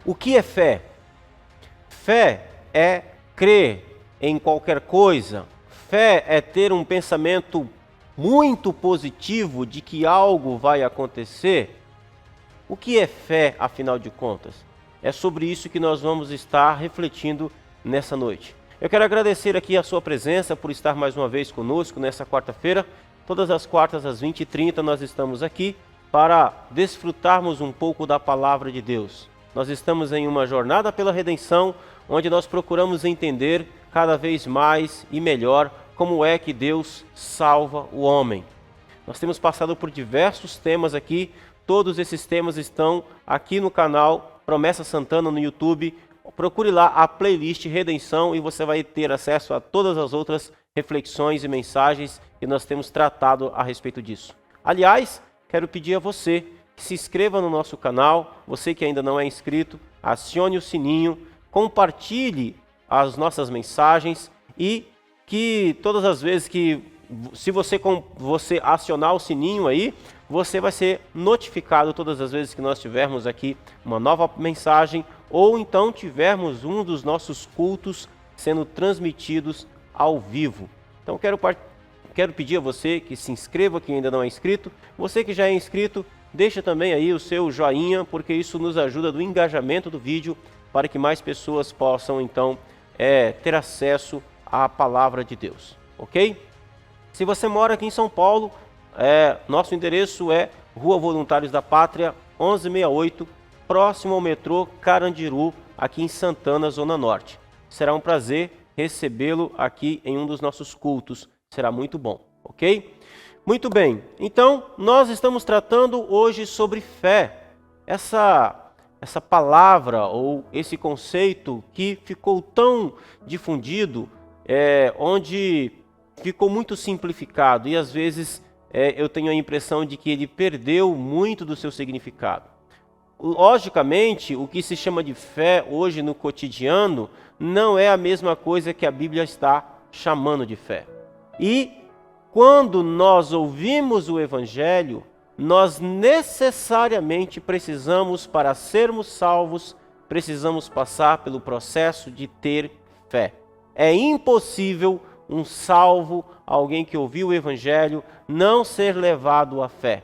O que é fé? Fé é crer em qualquer coisa. Fé é ter um pensamento muito positivo de que algo vai acontecer. O que é fé, afinal de contas? É sobre isso que nós vamos estar refletindo nessa noite. Eu quero agradecer aqui a sua presença por estar mais uma vez conosco nessa quarta-feira. Todas as quartas às 20h30 nós estamos aqui para desfrutarmos um pouco da palavra de Deus. Nós estamos em uma jornada pela redenção, onde nós procuramos entender cada vez mais e melhor como é que Deus salva o homem. Nós temos passado por diversos temas aqui, todos esses temas estão aqui no canal Promessa Santana no YouTube. Procure lá a playlist Redenção e você vai ter acesso a todas as outras reflexões e mensagens que nós temos tratado a respeito disso. Aliás, quero pedir a você que se inscreva no nosso canal, você que ainda não é inscrito, acione o sininho, compartilhe as nossas mensagens e que todas as vezes que, se você acionar o sininho aí, você vai ser notificado todas as vezes que nós tivermos aqui uma nova mensagem ou então tivermos um dos nossos cultos sendo transmitidos ao vivo. Então quero pedir a você que se inscreva, que ainda não é inscrito. Você que já é inscrito, deixa também aí o seu joinha, porque isso nos ajuda no engajamento do vídeo para que mais pessoas possam então ter acesso à palavra de Deus, ok? Se você mora aqui em São Paulo, nosso endereço é Rua Voluntários da Pátria, 1168, próximo ao metrô Carandiru, aqui em Santana, Zona Norte. Será um prazer recebê-lo aqui em um dos nossos cultos, será muito bom, ok? Muito bem, então nós estamos tratando hoje sobre fé, essa palavra ou esse conceito que ficou tão difundido, onde ficou muito simplificado e às vezes eu tenho a impressão de que ele perdeu muito do seu significado. Logicamente, o que se chama de fé hoje no cotidiano não é a mesma coisa que a Bíblia está chamando de fé. E quando nós ouvimos o Evangelho, nós necessariamente precisamos, para sermos salvos, precisamos passar pelo processo de ter fé. É impossível um salvo, alguém que ouviu o Evangelho, não ser levado à fé.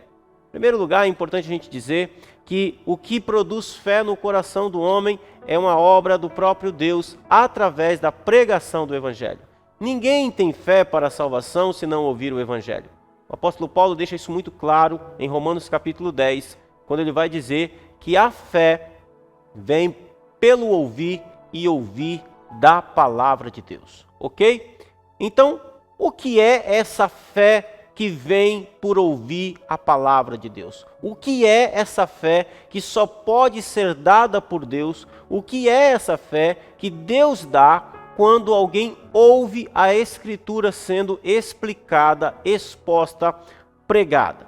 Em primeiro lugar, é importante a gente dizer que o que produz fé no coração do homem é uma obra do próprio Deus através da pregação do Evangelho. Ninguém tem fé para a salvação se não ouvir o Evangelho. O apóstolo Paulo deixa isso muito claro em Romanos capítulo 10, quando ele vai dizer que a fé vem pelo ouvir e ouvir da palavra de Deus, ok? Então, o que é essa fé que vem por ouvir a palavra de Deus? O que é essa fé que só pode ser dada por Deus? O que é essa fé que Deus dá quando alguém ouve a Escritura sendo explicada, exposta, pregada?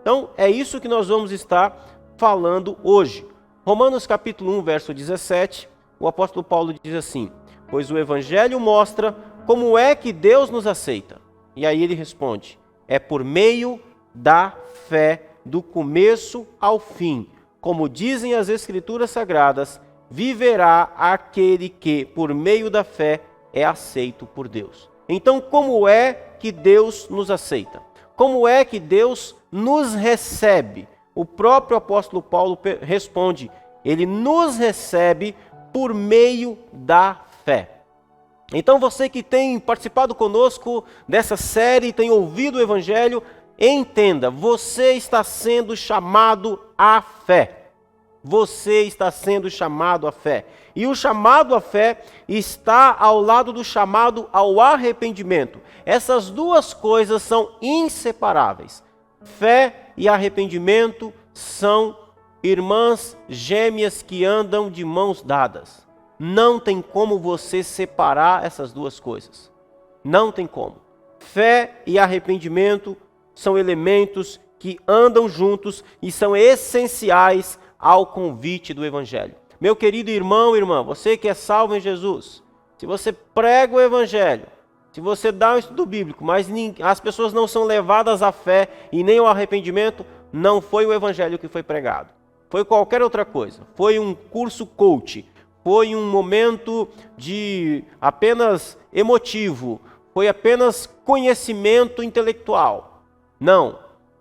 Então, é isso que nós vamos estar falando hoje. Romanos capítulo 1, verso 17, o apóstolo Paulo diz assim: pois o Evangelho mostra como é que Deus nos aceita. E aí ele responde: é por meio da fé, do começo ao fim. Como dizem as Escrituras Sagradas, viverá aquele que, por meio da fé, é aceito por Deus. Então, como é que Deus nos aceita? Como é que Deus nos recebe? O próprio apóstolo Paulo responde: ele nos recebe por meio da fé. Então você que tem participado conosco dessa série, tem ouvido o Evangelho, entenda, você está sendo chamado à fé. Você está sendo chamado à fé. E o chamado à fé está ao lado do chamado ao arrependimento. Essas duas coisas são inseparáveis. Fé e arrependimento são irmãs gêmeas que andam de mãos dadas. Não tem como você separar essas duas coisas. Não tem como. Fé e arrependimento são elementos que andam juntos e são essenciais ao convite do Evangelho. Meu querido irmão, irmã, você que é salvo em Jesus, se você prega o Evangelho, se você dá um estudo bíblico, mas as pessoas não são levadas à fé e nem ao arrependimento, não foi o Evangelho que foi pregado. foi qualquer outra coisa, foi um curso coach, foi um momento de apenas emotivo, foi apenas conhecimento intelectual. Não,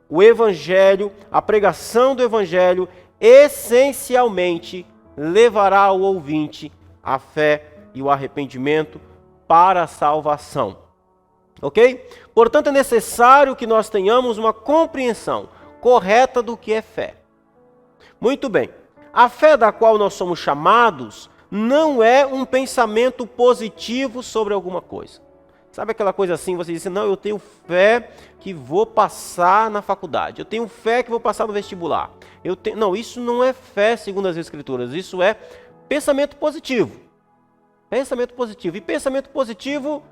o Evangelho, a pregação do Evangelho, essencialmente levará o ouvinte à fé e o arrependimento para a salvação. Ok? Portanto, é necessário que nós tenhamos uma compreensão correta do que é fé. Muito bem. A fé da qual nós somos chamados não é um pensamento positivo sobre alguma coisa. Sabe aquela coisa assim, você diz, não, eu tenho fé que vou passar na faculdade, eu tenho fé que vou passar no vestibular. Não, isso não é fé segundo as Escrituras, isso é pensamento positivo. Pensamento positivo. E pensamento positivo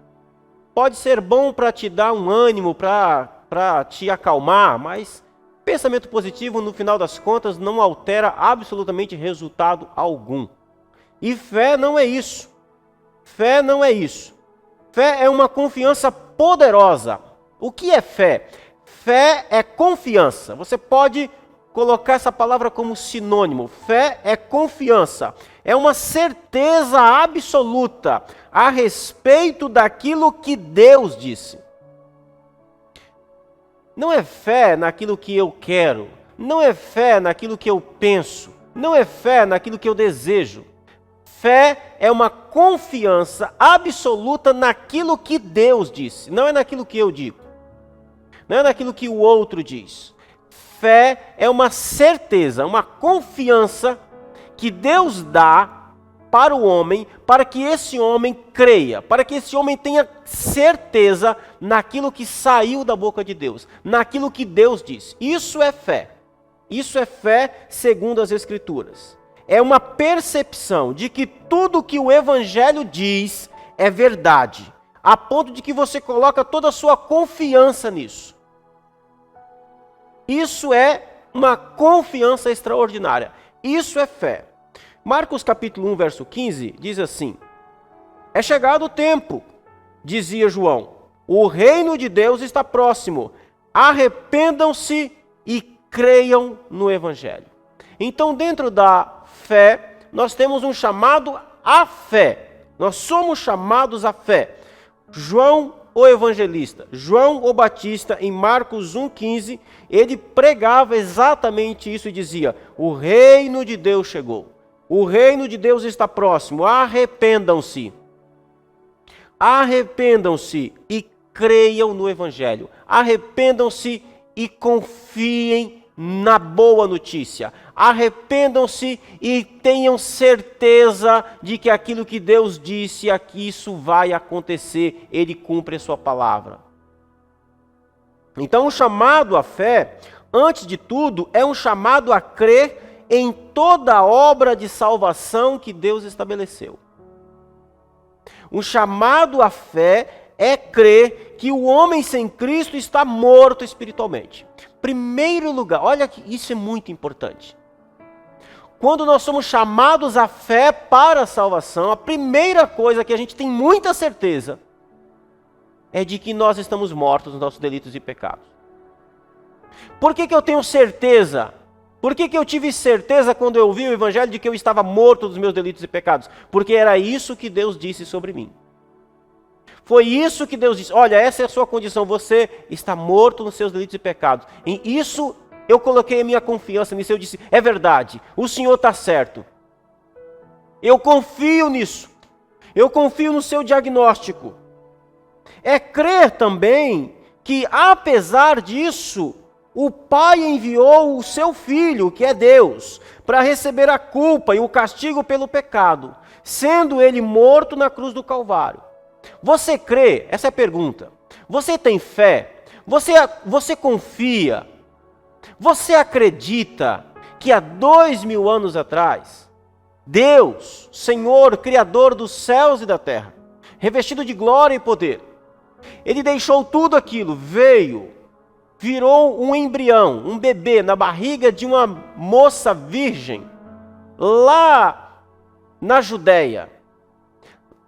pode ser bom para te dar um ânimo, para te acalmar, mas pensamento positivo, no final das contas, não altera absolutamente resultado algum. E fé não é isso. Fé não é isso. Fé é uma confiança poderosa. O que é fé? Fé é confiança. Você pode colocar essa palavra como sinônimo. Fé é confiança. É uma certeza absoluta a respeito daquilo que Deus disse. Não é fé naquilo que eu quero. Não é fé naquilo que eu penso. Não é fé naquilo que eu desejo. Fé é uma confiança absoluta naquilo que Deus disse. Não é naquilo que eu digo. Não é naquilo que o outro diz. Fé é uma certeza, uma confiança que Deus dá para o homem, para que esse homem creia, para que esse homem tenha certeza naquilo que saiu da boca de Deus, naquilo que Deus disse. Isso é fé. Isso é fé segundo as Escrituras. É uma percepção de que tudo que o Evangelho diz é verdade, a ponto de que você coloca toda a sua confiança nisso. Isso é uma confiança extraordinária. Isso é fé. Marcos capítulo 1, verso 15, diz assim: é chegado o tempo, dizia João, o reino de Deus está próximo, arrependam-se e creiam no Evangelho. Então, dentro da fé, nós temos um chamado à fé. Nós somos chamados à fé. João, o evangelista, João o Batista, em Marcos 1,15, ele pregava exatamente isso e dizia: o reino de Deus chegou. O reino de Deus está próximo. Arrependam-se. Arrependam-se e creiam no Evangelho. Arrependam-se e confiem na boa notícia. Arrependam-se e tenham certeza de que aquilo que Deus disse, aqui isso vai acontecer, Ele cumpre a sua palavra. Então o chamado à fé, antes de tudo, é um chamado a crer em toda a obra de salvação que Deus estabeleceu. Um chamado à fé é crer que o homem sem Cristo está morto espiritualmente. Primeiro lugar, olha que isso é muito importante. Quando nós somos chamados à fé para a salvação, a primeira coisa que a gente tem muita certeza é de que nós estamos mortos nos nossos delitos e pecados. Por que eu tenho certeza? Por que eu tive certeza quando eu ouvi o Evangelho de que eu estava morto dos meus delitos e pecados? Porque era isso que Deus disse sobre mim. Foi isso que Deus disse: olha, essa é a sua condição, você está morto nos seus delitos e pecados. Em isso eu coloquei a minha confiança nisso, eu disse: é verdade, o Senhor está certo. Eu confio nisso, eu confio no seu diagnóstico. É crer também que, apesar disso, o Pai enviou o seu Filho, que é Deus, para receber a culpa e o castigo pelo pecado, sendo ele morto na cruz do Calvário. Você crê? Essa é a pergunta. Você tem fé? Você confia? Você acredita que há 2000 anos atrás, Deus, Senhor, Criador dos céus e da terra, revestido de glória e poder, Ele deixou tudo aquilo, virou um embrião, um bebê na barriga de uma moça virgem, lá na Judéia,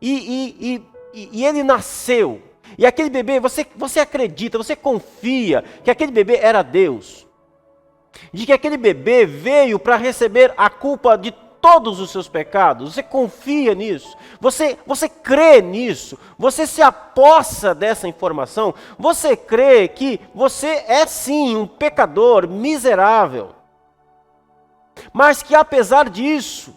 e ele nasceu, e aquele bebê, você acredita, você confia que aquele bebê era Deus. de que aquele bebê veio para receber a culpa de todos os seus pecados? Você confia nisso? Você crê nisso? Você se apossa dessa informação? Você crê que você é sim um pecador miserável, mas que apesar disso,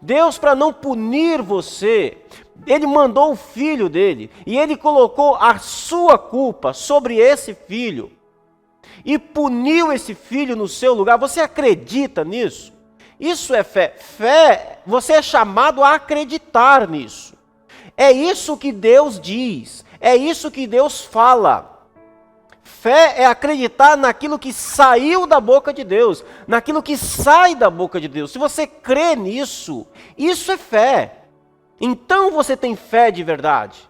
Deus, para não punir você, Ele mandou o filho dele, e Ele colocou a sua culpa sobre esse filho, e puniu esse filho no seu lugar? Você acredita nisso? Isso é fé. Fé, você é chamado a acreditar nisso. É isso que Deus diz, é isso que Deus fala. Fé é acreditar naquilo que saiu da boca de Deus, naquilo que sai da boca de Deus. Se você crê nisso, isso é fé. Então você tem fé de verdade.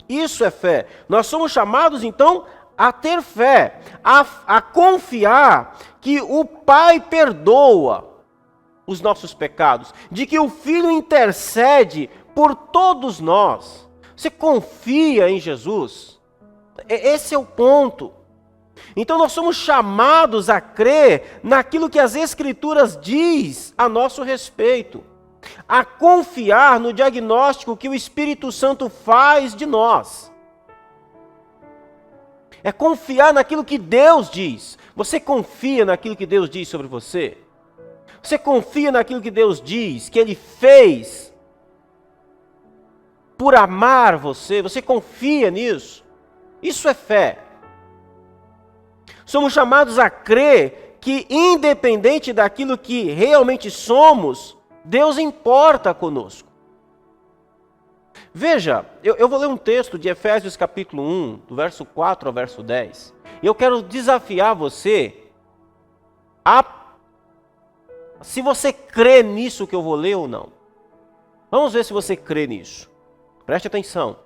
Isso é fé. Nós somos chamados então a ter fé, a confiar que o Pai perdoa os nossos pecados, de que o Filho intercede por todos nós. Você confia em Jesus? Esse é o ponto. Então nós somos chamados a crer naquilo que as Escrituras diz a nosso respeito, a confiar no diagnóstico que o Espírito Santo faz de nós. É confiar naquilo que Deus diz. Você confia naquilo que Deus diz sobre você? Você confia naquilo que Deus diz, que Ele fez por amar você? Você confia nisso? Isso é fé. Somos chamados a crer que, independente daquilo que realmente somos, Deus importa conosco. Veja, eu vou ler um texto de Efésios capítulo 1, do verso 4 ao verso 10. E eu quero desafiar você se você crê nisso que eu vou ler ou não. Vamos ver se você crê nisso. Preste atenção.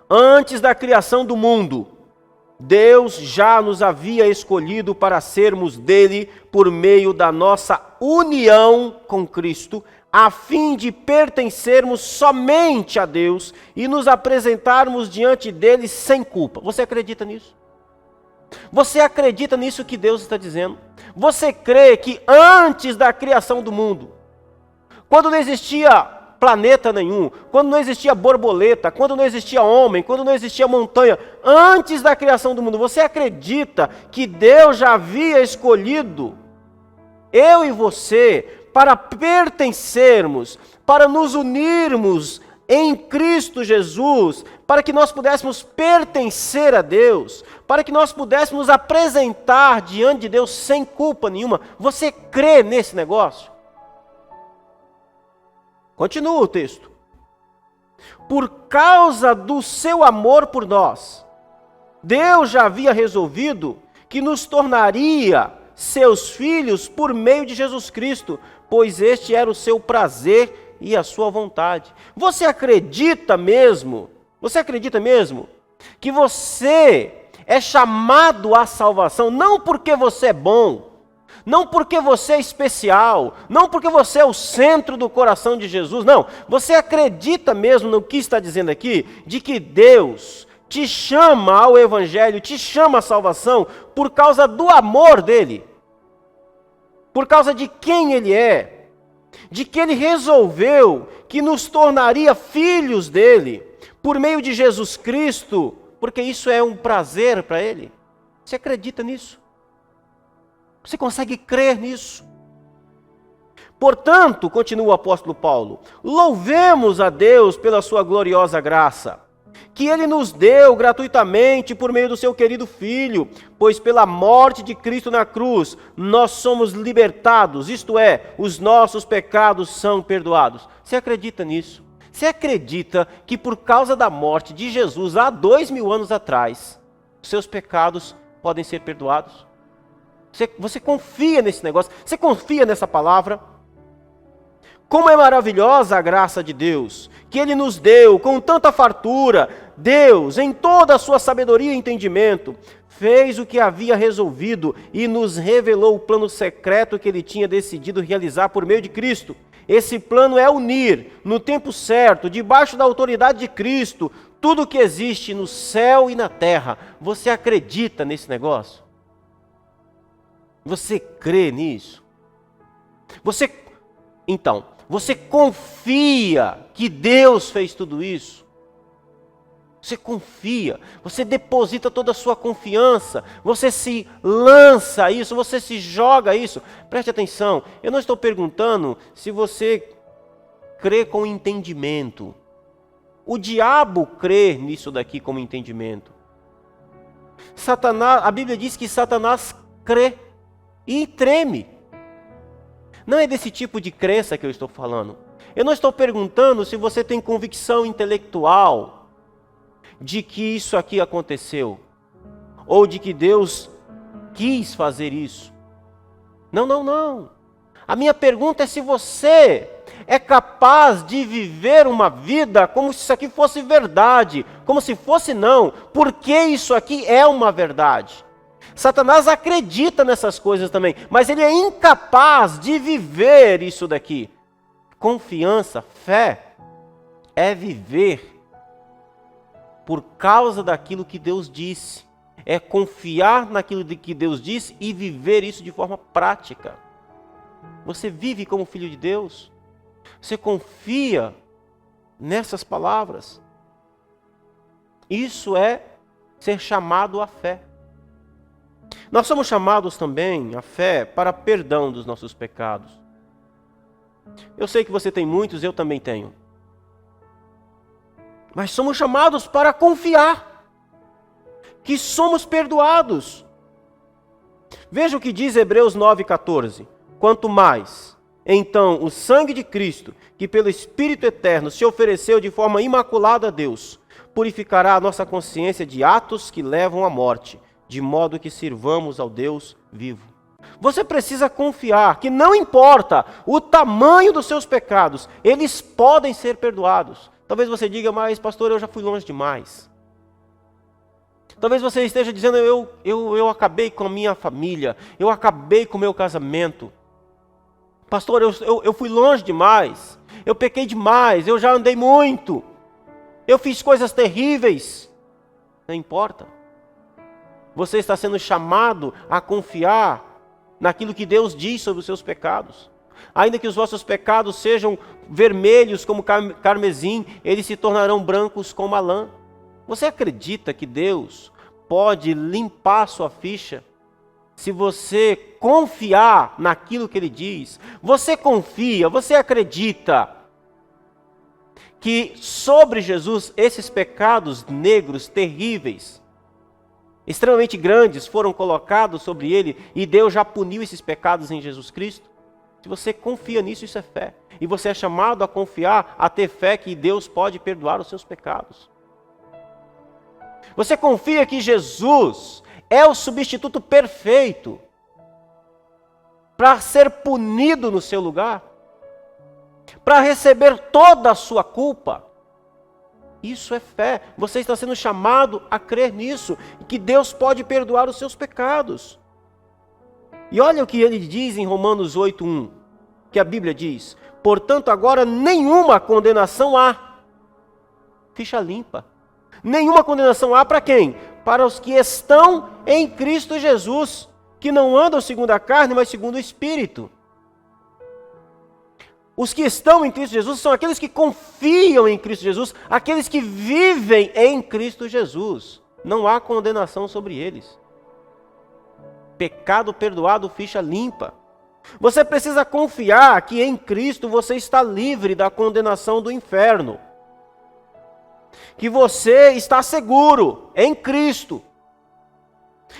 Antes da criação do mundo, Deus já nos havia escolhido para sermos dele por meio da nossa união com Cristo, a fim de pertencermos somente a Deus e nos apresentarmos diante dele sem culpa. Você acredita nisso? Você acredita nisso que Deus está dizendo? Você crê que antes da criação do mundo, quando não existia planeta nenhum, quando não existia borboleta, quando não existia homem, quando não existia montanha, antes da criação do mundo, você acredita que Deus já havia escolhido eu e você para pertencermos, para nos unirmos em Cristo Jesus, para que nós pudéssemos pertencer a Deus, para que nós pudéssemos nos apresentar diante de Deus sem culpa nenhuma? Você crê nesse negócio? Continua o texto. Por causa do seu amor por nós, Deus já havia resolvido que nos tornaria seus filhos por meio de Jesus Cristo, pois este era o seu prazer e a sua vontade. Você acredita mesmo que você é chamado à salvação não porque você é bom, não porque você é especial, não porque você é o centro do coração de Jesus, não. Você acredita mesmo no que está dizendo aqui, de que Deus te chama ao Evangelho, te chama à salvação por causa do amor dEle, por causa de quem Ele é, de que Ele resolveu que nos tornaria filhos dEle, por meio de Jesus Cristo, porque isso é um prazer para Ele? Você acredita nisso? Você consegue crer nisso? Portanto, continua o apóstolo Paulo, louvemos a Deus pela sua gloriosa graça, que Ele nos deu gratuitamente por meio do seu querido Filho, pois pela morte de Cristo na cruz, nós somos libertados, isto é, os nossos pecados são perdoados. Você acredita nisso? Você acredita que por causa da morte de Jesus, há 2000 anos atrás, seus pecados podem ser perdoados? Você confia nesse negócio? Você confia nessa palavra? Como é maravilhosa a graça de Deus, que Ele nos deu com tanta fartura. Deus, em toda a sua sabedoria e entendimento, fez o que havia resolvido e nos revelou o plano secreto que Ele tinha decidido realizar por meio de Cristo. Esse plano é unir, no tempo certo, debaixo da autoridade de Cristo, tudo o que existe no céu e na terra. Você acredita nesse negócio? Você crê nisso? Então, você confia que Deus fez tudo isso? Você confia, você deposita toda a sua confiança, você se lança a isso, você se joga a isso. Preste atenção, eu não estou perguntando se você crê com entendimento. O diabo crê nisso daqui como entendimento. Satanás, a Bíblia diz que Satanás crê e treme. Não é desse tipo de crença que eu estou falando. Eu não estou perguntando se você tem convicção intelectual de que isso aqui aconteceu, ou de que Deus quis fazer isso. Não, não, não. A minha pergunta é se você é capaz de viver uma vida como se isso aqui fosse verdade, como se fosse não, porque isso aqui é uma verdade. Satanás acredita nessas coisas também, mas ele é incapaz de viver isso daqui. Confiança, fé, é viver por causa daquilo que Deus disse. É confiar naquilo que Deus disse e viver isso de forma prática. Você vive como filho de Deus? Você confia nessas palavras? Isso é ser chamado à fé. Nós somos chamados também à fé para perdão dos nossos pecados. Eu sei que você tem muitos, eu também tenho. Mas somos chamados para confiar que somos perdoados. Veja o que diz Hebreus 9,14. Quanto mais, então, o sangue de Cristo, que pelo Espírito Eterno se ofereceu de forma imaculada a Deus, purificará a nossa consciência de atos que levam à morte, de modo que sirvamos ao Deus vivo. Você precisa confiar que não importa o tamanho dos seus pecados, eles podem ser perdoados. Talvez você diga, mas pastor, eu já fui longe demais. Talvez você esteja dizendo, eu acabei com a minha família, eu acabei com o meu casamento. Pastor, eu fui longe demais, eu pequei demais, eu já andei muito, eu fiz coisas terríveis. Não importa. Você está sendo chamado a confiar naquilo que Deus diz sobre os seus pecados. Ainda que os vossos pecados sejam vermelhos como carmesim, eles se tornarão brancos como a lã. Você acredita que Deus pode limpar sua ficha se você confiar naquilo que Ele diz? Você confia, você acredita que sobre Jesus esses pecados negros, terríveis, extremamente grandes, foram colocados sobre Ele e Deus já puniu esses pecados em Jesus Cristo? Se você confia nisso, isso é fé. E você é chamado a confiar, a ter fé que Deus pode perdoar os seus pecados. Você confia que Jesus é o substituto perfeito para ser punido no seu lugar? Para receber toda a sua culpa? Isso é fé. Você está sendo chamado a crer nisso, que Deus pode perdoar os seus pecados. E olha o que ele diz em Romanos 8:1, que a Bíblia diz: portanto, agora nenhuma condenação há. Ficha limpa. Nenhuma condenação há para quem? Para os que estão em Cristo Jesus, que não andam segundo a carne, mas segundo o Espírito. Os que estão em Cristo Jesus são aqueles que confiam em Cristo Jesus, aqueles que vivem em Cristo Jesus. Não há condenação sobre eles. Pecado perdoado, ficha limpa. Você precisa confiar que em Cristo você está livre da condenação do inferno. Que você está seguro em Cristo.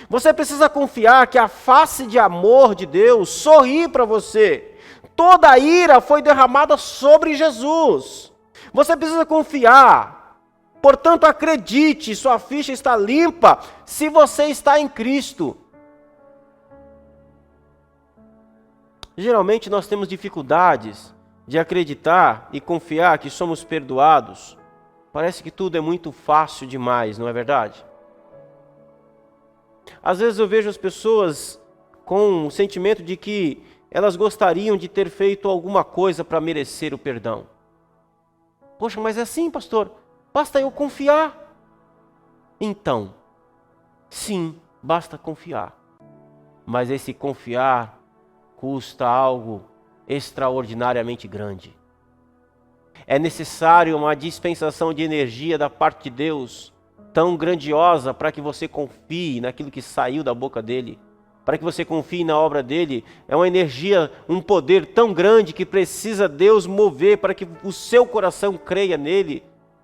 Você precisa confiar que a face de amor de Deus sorri para você. Toda a ira foi derramada sobre Jesus. Você precisa confiar. Portanto, acredite, sua ficha está limpa se você está em Cristo. Geralmente nós temos dificuldades de acreditar e confiar que somos perdoados. Parece que tudo é muito fácil demais, não é verdade? Às vezes eu vejo as pessoas com o sentimento de que elas gostariam de ter feito alguma coisa para merecer o perdão. Poxa, mas é assim, pastor, basta eu confiar. Então, sim, basta confiar. mas esse confiar custa algo extraordinariamente grande. É necessário uma dispensação de energia da parte de Deus tão grandiosa para que você confie naquilo que saiu da boca dele, para que você confie na obra dele. É uma energia, um poder tão grande que precisa Deus mover para que o seu coração creia nele,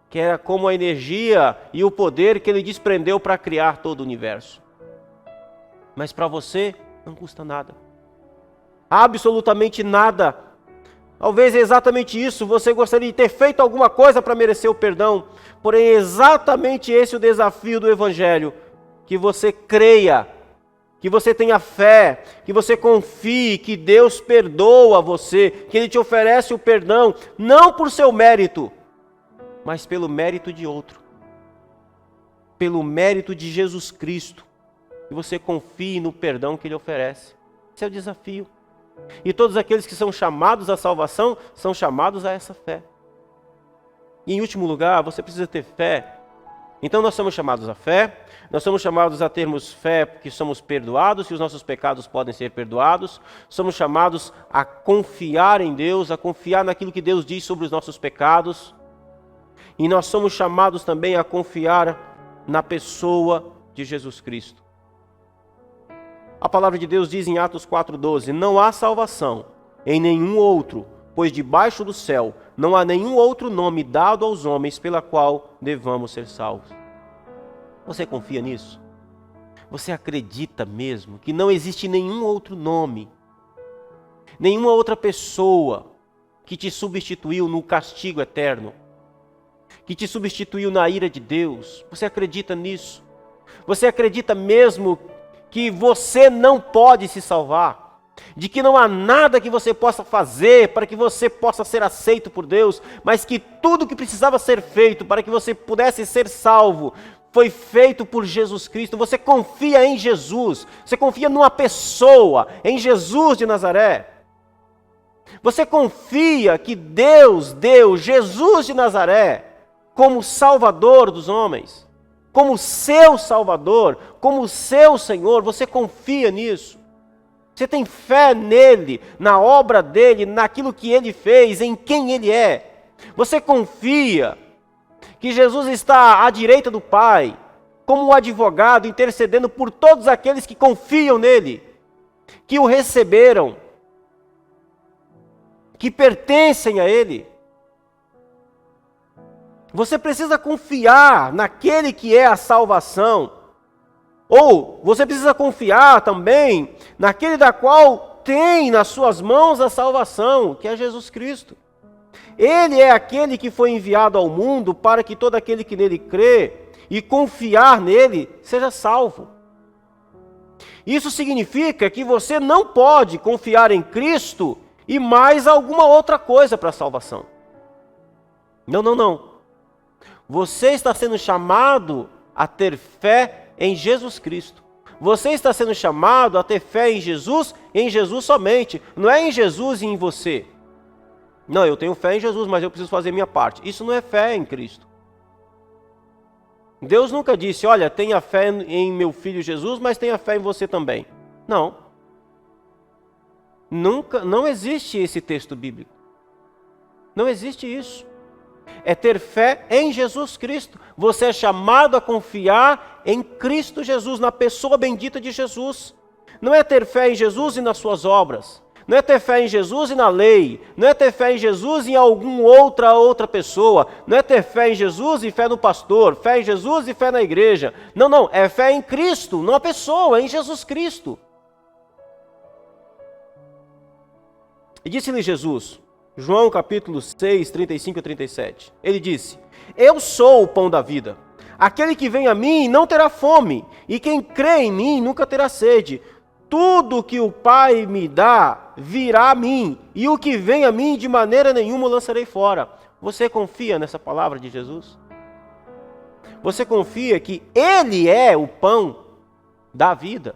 que era como a energia e o poder que ele desprendeu para criar todo o universo. Mas para você não custa nada, absolutamente nada. Talvez é exatamente isso, você gostaria de ter feito alguma coisa para merecer o perdão, porém é exatamente esse o desafio do Evangelho, que você creia, que você tenha fé, que você confie que Deus perdoa você, que Ele te oferece o perdão, não por seu mérito, mas pelo mérito de outro, pelo mérito de Jesus Cristo, que você confie no perdão que Ele oferece. Esse é o desafio. E todos aqueles que são chamados à salvação, são chamados a essa fé. E em último lugar, você precisa ter fé. Então nós somos chamados à fé, nós somos chamados a termos fé porque somos perdoados, que os nossos pecados podem ser perdoados. Somos chamados a confiar em Deus, a confiar naquilo que Deus diz sobre os nossos pecados. E nós somos chamados também a confiar na pessoa de Jesus Cristo. A palavra de Deus diz em Atos 4,12: não há salvação em nenhum outro, pois debaixo do céu não há nenhum outro nome dado aos homens pela qual devamos ser salvos. Você confia nisso? Você acredita mesmo que não existe nenhum outro nome, nenhuma outra pessoa que te substituiu no castigo eterno, que te substituiu na ira de Deus? Você acredita nisso? Você acredita mesmo que você não pode se salvar, de que não há nada que você possa fazer para que você possa ser aceito por Deus, mas que tudo que precisava ser feito para que você pudesse ser salvo foi feito por Jesus Cristo? Você confia em Jesus, você confia numa pessoa, em Jesus de Nazaré. Você confia que Deus deu Jesus de Nazaré como Salvador dos homens, como seu Salvador, como seu Senhor? Você confia nisso? Você tem fé nele, na obra dele, naquilo que ele fez, em quem ele é? Você confia que Jesus está à direita do Pai, como um advogado intercedendo por todos aqueles que confiam nele, que o receberam, que pertencem a ele? Você precisa confiar naquele que é a salvação, ou você precisa confiar também naquele da qual tem nas suas mãos a salvação, que é Jesus Cristo. Ele é aquele que foi enviado ao mundo para que todo aquele que nele crê e confiar nele seja salvo. Isso significa que você não pode confiar em Cristo e mais alguma outra coisa para a salvação. Não. Você está sendo chamado a ter fé em Jesus Cristo. Você está sendo chamado a ter fé em Jesus e em Jesus somente. Não é em Jesus e em você. Não, eu tenho fé em Jesus, mas eu preciso fazer minha parte. Isso não é fé em Cristo. Deus nunca disse: olha, tenha fé em meu filho Jesus, mas tenha fé em você também. Não. Não existe esse texto bíblico. Não existe isso. É ter fé em Jesus Cristo. Você é chamado a confiar em Cristo Jesus, na pessoa bendita de Jesus. Não é ter fé em Jesus e nas suas obras. Não é ter fé em Jesus e na lei. Não é ter fé em Jesus e em alguma outra pessoa. Não é ter fé em Jesus e fé no pastor. Fé em Jesus e fé na igreja. Não. É fé em Cristo, não a pessoa, é em Jesus Cristo. E disse-lhe Jesus, João capítulo 6, 35 e 37. Ele disse: eu sou o pão da vida. Aquele que vem a mim não terá fome, e quem crê em mim nunca terá sede. Tudo que o Pai me dá virá a mim, e o que vem a mim de maneira nenhuma o lançarei fora. Você confia nessa palavra de Jesus? Você confia que Ele é o pão da vida?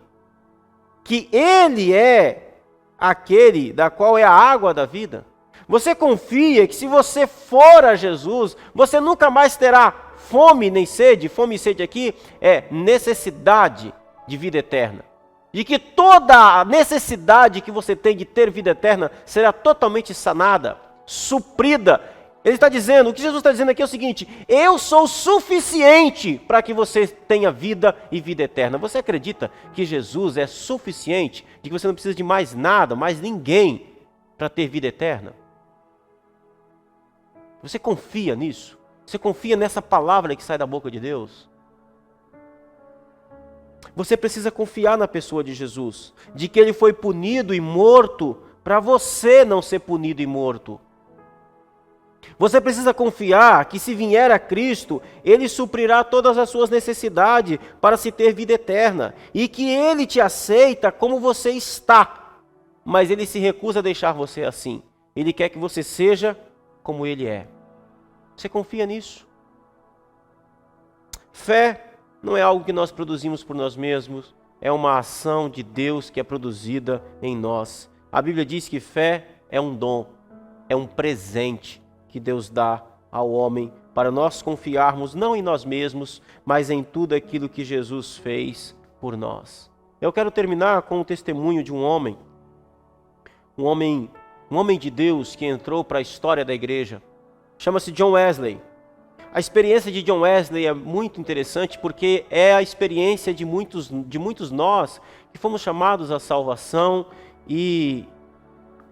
Que Ele é aquele da qual é a água da vida? Você confia que se você for a Jesus, você nunca mais terá fome nem sede? Fome e sede aqui é necessidade de vida eterna. de que toda a necessidade que você tem de ter vida eterna será totalmente sanada, suprida. Ele está dizendo, o que Jesus está dizendo aqui é o seguinte: eu sou suficiente para que você tenha vida e vida eterna. Você acredita que Jesus é suficiente, de que você não precisa de mais nada, mais ninguém para ter vida eterna? Você confia nisso? Você confia nessa palavra que sai da boca de Deus? Você precisa confiar na pessoa de Jesus, de que ele foi punido e morto para você não ser punido e morto. Você precisa confiar que se vier a Cristo, ele suprirá todas as suas necessidades para se ter vida eterna, e que ele te aceita como você está, mas ele se recusa a deixar você assim. Ele quer que você seja como ele é. Você confia nisso? Fé não é algo que nós produzimos por nós mesmos, é uma ação de Deus que é produzida em nós. A Bíblia diz que fé é um dom, é um presente que Deus dá ao homem para nós confiarmos não em nós mesmos, mas em tudo aquilo que Jesus fez por nós. Eu quero terminar com o testemunho de um homem de Deus que entrou para a história da igreja. Chama-se John Wesley. A experiência de John Wesley é muito interessante porque é a experiência de muitos nós que fomos chamados à salvação e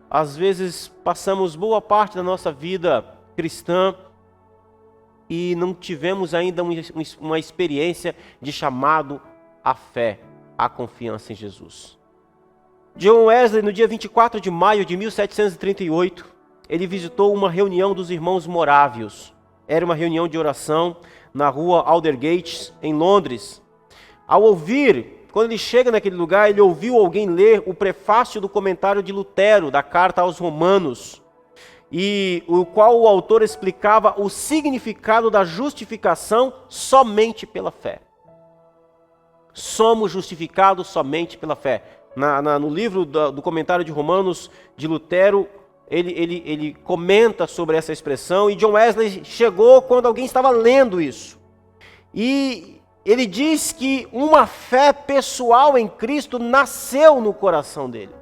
às vezes passamos boa parte da nossa vida cristã e não tivemos ainda uma experiência de chamado à fé, à confiança em Jesus. John Wesley, no dia 24 de maio de 1738, ele visitou uma reunião dos irmãos morávios. Era uma reunião de oração na rua Aldergate, em Londres. Quando ele chega naquele lugar, ele ouviu alguém ler o prefácio do comentário de Lutero, da carta aos Romanos, e o qual o autor explicava o significado da justificação somente pela fé. Somos justificados somente pela fé. No livro do comentário de Romanos de Lutero, ele comenta sobre essa expressão, e John Wesley chegou quando alguém estava lendo isso. E ele diz que uma fé pessoal em Cristo nasceu no coração dele.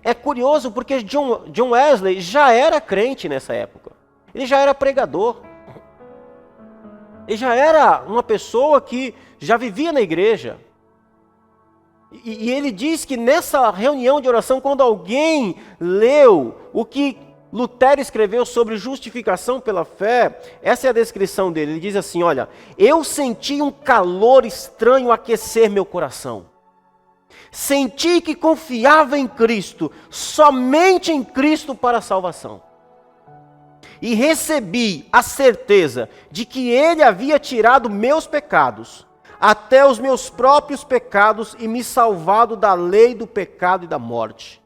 É curioso porque John Wesley já era crente nessa época. Ele já era pregador. Ele já era uma pessoa que já vivia na igreja. E ele diz que nessa reunião de oração, quando alguém leu o que Lutero escreveu sobre justificação pela fé, essa é a descrição dele. Ele diz assim: olha, eu senti um calor estranho aquecer meu coração. Senti que confiava em Cristo, somente em Cristo para a salvação. E recebi a certeza de que Ele havia tirado meus pecados, até os meus próprios pecados, e me salvado da lei do pecado e da morte.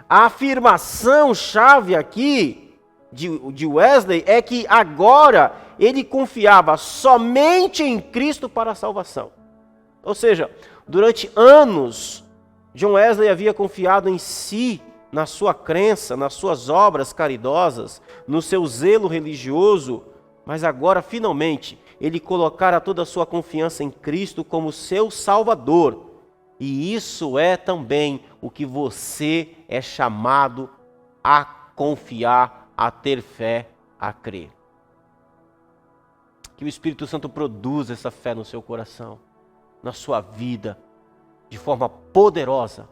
A afirmação chave aqui de Wesley é que agora ele confiava somente em Cristo para a salvação. Ou seja, durante anos, John Wesley havia confiado em si, na sua crença, nas suas obras caridosas, no seu zelo religioso, mas agora, finalmente, ele colocara toda a sua confiança em Cristo como seu Salvador. E isso é também o que você é chamado a confiar, a ter fé, a crer. Que o Espírito Santo produza essa fé no seu coração, na sua vida, de forma poderosa,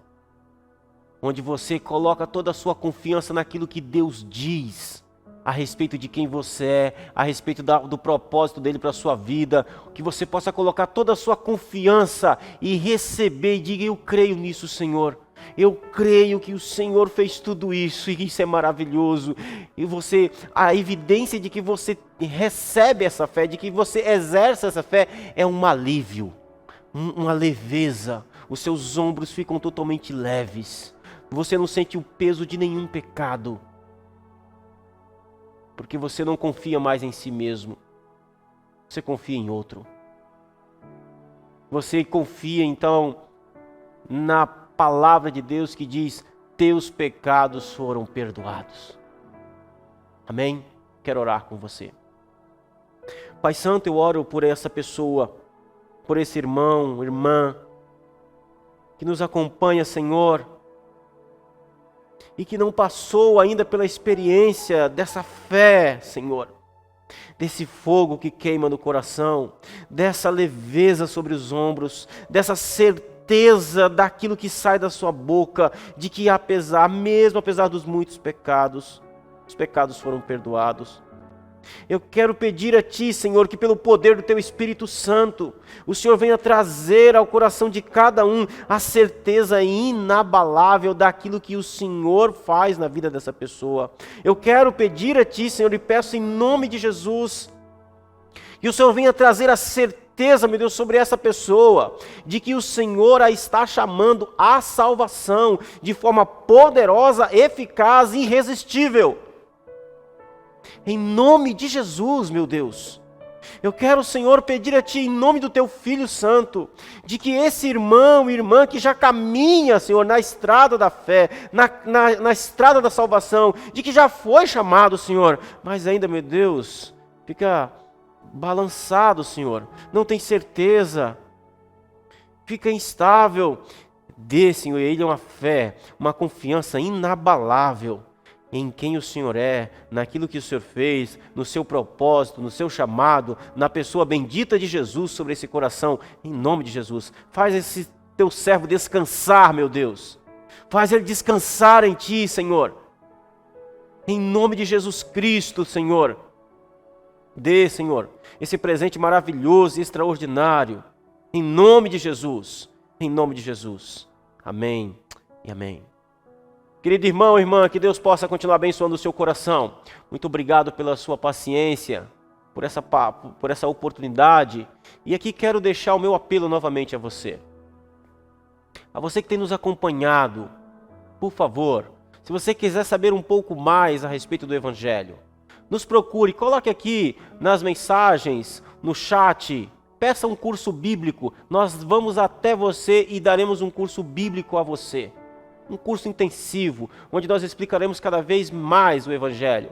onde você coloca toda a sua confiança naquilo que Deus diz a respeito de quem você é, a respeito do propósito dele para a sua vida, que você possa colocar toda a sua confiança e receber e diga: eu creio nisso, Senhor. Eu creio que o Senhor fez tudo isso e isso é maravilhoso. E a evidência de que você recebe essa fé, de que você exerce essa fé, é um alívio, uma leveza. Os seus ombros ficam totalmente leves. Você não sente o peso de nenhum pecado, porque você não confia mais em si mesmo. Você confia em outro. Você confia então na palavra de Deus que diz: teus pecados foram perdoados. Amém? Quero orar com você. Pai Santo, eu oro por essa pessoa, por esse irmão, irmã, que nos acompanha, Senhor, e que não passou ainda pela experiência dessa fé, Senhor, desse fogo que queima no coração, dessa leveza sobre os ombros, dessa certeza daquilo que sai da sua boca, de que mesmo apesar dos muitos pecados, os pecados foram perdoados. Eu quero pedir a Ti, Senhor, que pelo poder do Teu Espírito Santo, o Senhor venha trazer ao coração de cada um a certeza inabalável daquilo que o Senhor faz na vida dessa pessoa. Eu quero pedir a Ti, Senhor, e peço em nome de Jesus, que o Senhor venha trazer a certeza, meu Deus, sobre essa pessoa, de que o Senhor a está chamando à salvação de forma poderosa, eficaz e irresistível. Em nome de Jesus, meu Deus, eu quero, Senhor, pedir a Ti, em nome do Teu Filho Santo, de que esse irmão e irmã que já caminha, Senhor, na estrada da fé, na estrada da salvação, de que já foi chamado, Senhor, mas ainda, meu Deus, fica balançado, Senhor, não tem certeza, fica instável, dê, Senhor, Ele uma fé, uma confiança inabalável em quem o Senhor é, naquilo que o Senhor fez, no seu propósito, no seu chamado, na pessoa bendita de Jesus sobre esse coração, em nome de Jesus. Faz esse Teu servo descansar, meu Deus. Faz ele descansar em Ti, Senhor. Em nome de Jesus Cristo, Senhor. Dê, Senhor, esse presente maravilhoso e extraordinário, em nome de Jesus. Em nome de Jesus. Amém e amém. Querido irmão, irmã, que Deus possa continuar abençoando o seu coração. Muito obrigado pela sua paciência, por essa oportunidade. E aqui quero deixar o meu apelo novamente a você. A você que tem nos acompanhado, por favor, se você quiser saber um pouco mais a respeito do Evangelho, nos procure, coloque aqui nas mensagens, no chat, peça um curso bíblico. Nós vamos até você e daremos um curso bíblico a você. Um curso intensivo, onde nós explicaremos cada vez mais o Evangelho.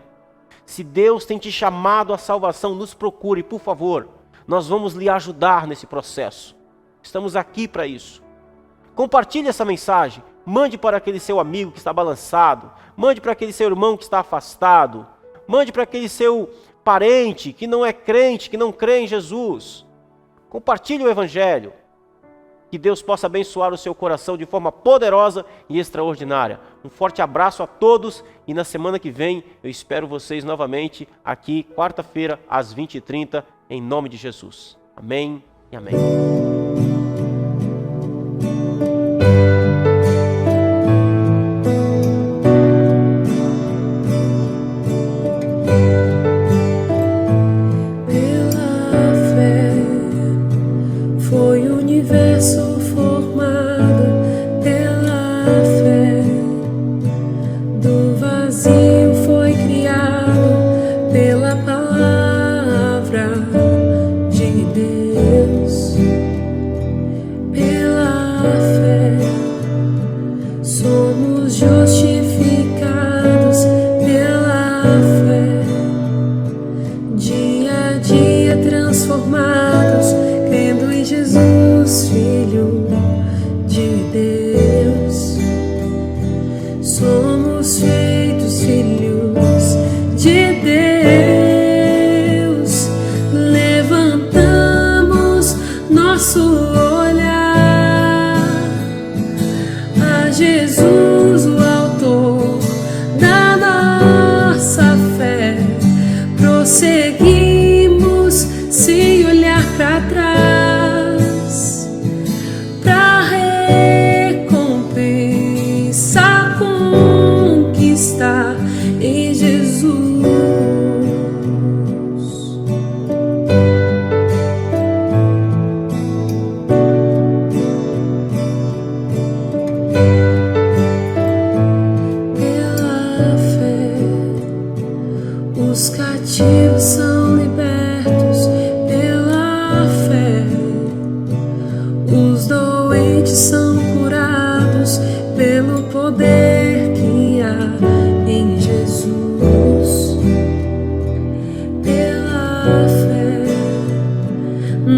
Se Deus tem te chamado à salvação, nos procure, por favor. Nós vamos lhe ajudar nesse processo. Estamos aqui para isso. Compartilhe essa mensagem. Mande para aquele seu amigo que está balançado. Mande para aquele seu irmão que está afastado. Mande para aquele seu parente que não é crente, que não crê em Jesus. Compartilhe o Evangelho. Que Deus possa abençoar o seu coração de forma poderosa e extraordinária. Um forte abraço a todos e na semana que vem eu espero vocês novamente aqui, quarta-feira, às 20h30, em nome de Jesus. Amém e amém.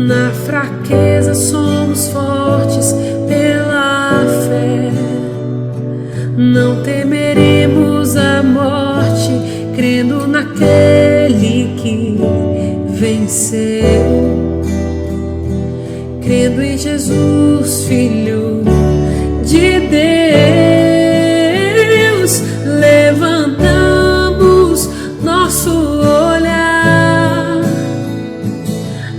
Na fraqueza somos fortes pela temeremos a morte, crendo naquele que venceu, crendo em Jesus, Filho de Deus. Levantamos nosso olhar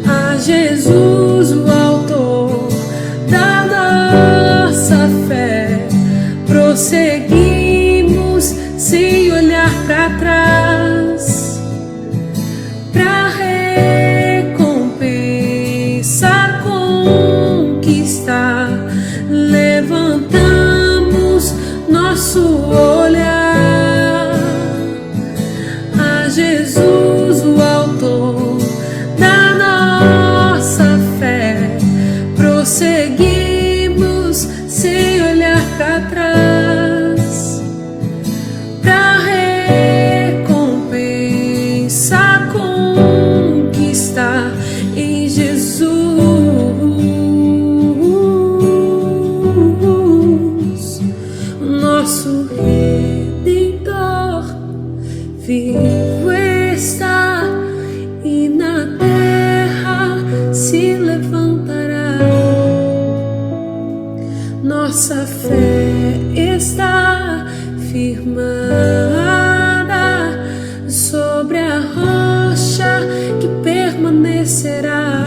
a Jesus, o autor da nossa fé. Prosseguimos sem olhar para trás, para recompensa conquistar. Levantamos nosso olhar a Jesus, o autor da nossa fé. Prosseguimos sem olhar para trás, para recompensa conquistar em Jesus. Nosso Redentor vivo está e na terra se levantará. Nossa fé está firmada sobre a rocha que permanecerá.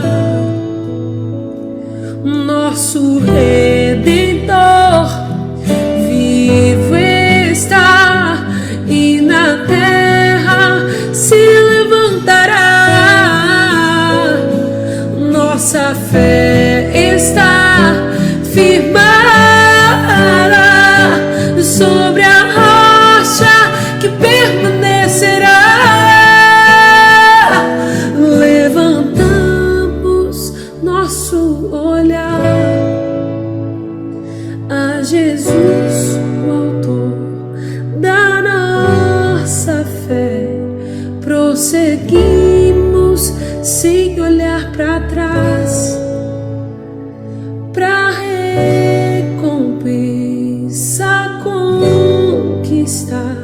Nosso Redentor vivo está e na terra se levantará. Nossa fé está firmada sobre a rocha que permanecerá. Levantamos nosso olhar a Jesus, o autor da nossa fé. Prosseguimos sem olhar para trás, para recompensa conquistar.